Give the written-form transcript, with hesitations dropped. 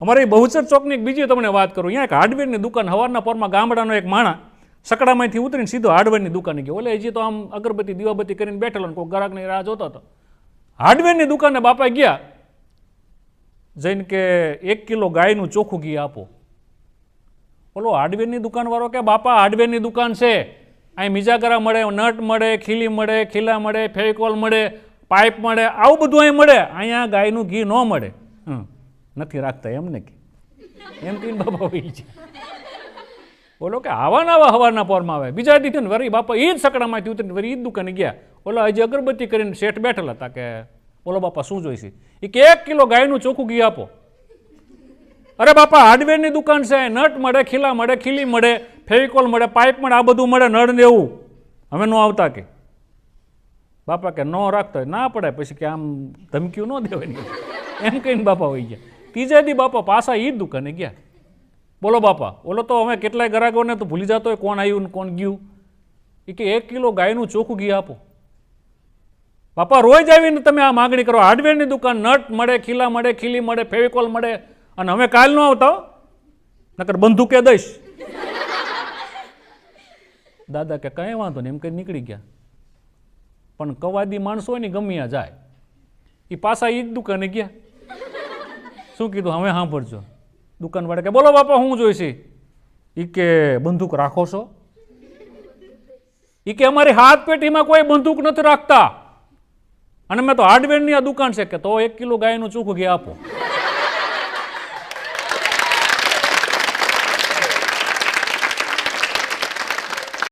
અમારે બહુચર ચોકની એક બીજી તમને વાત કરું. અહીંયા એક હાર્ડવેરની દુકાન, હવારના પોરમાં ગામડાનો એક માણા સકડામાંથી ઉતરીને સીધો હાર્ડવેરની દુકાને ગયો. ઓલે હજી તો આમ અગરબત્તી દીવાબત્તી કરીને બેઠેલો ને કોઈ ગ્રાહકની રાહ જોતો હતો. હાર્ડવેરની દુકાને બાપા ગયા જઈને કે 1 કિલો ગાયનું ચોખ્ખું ઘી આપો. ઓલો હાર્ડવેરની દુકાનવાળો કે બાપા હાર્ડવેરની દુકાન છે, અહીં મિજાગરા મળે, નટ મળે, ખીલી મળે, ખીલા મળે, ફેવિકોલ મળે, પાઇપ મળે, આવું બધું અહીં મળે, અહીંયા ગાયનું ઘી ન મળે. નથી રાખતા એમને કે એમ કહીને બાપા વહી છે. બોલો કે આવા નવા હવાના પોરમાં આવે. બીજા દીધું ને વરી બાપા એ જ સકડામાંથી ઉતરીને વરી એ જ દુકાને ગયા. ઓલા હજી અગરબત્તી કરીને શેઠ બેઠેલા હતા કે બોલો બાપા શું જોઈશે? એ કે 1 કિલો ગાયનું ચોખ્ખું ઘી આપો. અરે બાપા હાર્ડવેરની દુકાન છે, નટ મળે, ખીલા મળે, ખીલી મળે, ફેવિકોલ મળે, પાઇપ મળે, આ બધું મળે, નળ ને એવું. હવે ન આવતા કે બાપા કે ન રાખતા ના પડે, પછી કે આમ ધમકીઓ ન દેવાની એમ કહીને બાપા વહી ગયા. ત્રીજા દી બાપા પાછા એ જ દુકાને ગયા. બોલો બાપા, ઓલો તો અમે કેટલાય ગ્રાહકોને તો ભૂલી જતો હોય કોણ આવ્યું ને કોણ ગયું. એ કે 1 કિલો ગાયનું ચોખ્ખું ઘી આપો. બાપા રોજ આવીને તમે આ માગણી કરો. હાર્ડવેરની દુકાન, નટ મળે, ખીલા મળે, ખીલી મળે, ફેવિકોલ મળે, અને અમે કાલ ન આવતા નકર બંદૂકે દઈશ. દાદા કે કઈ વાંધો નહીં એમ કઈ નીકળી ગયા. પણ કવાદી માણસો હોય ને ગમ્યા જાય. એ પાછા એ જ દુકાને ગયા. શું કીધું? હવે સાંભળજો. દુકાનવાળા કે બોલો બાપા શું જોઈશે? એ કે બંદૂક રાખો છો? એ કે અમારી હાથ પેટીમાં કોઈ બંદૂક નથી રાખતા, અને મેં તો હાર્ડવેરની આ દુકાન છે કે તો 1 કિલો ગાયનું ચોખ્ખું ઘી આપો.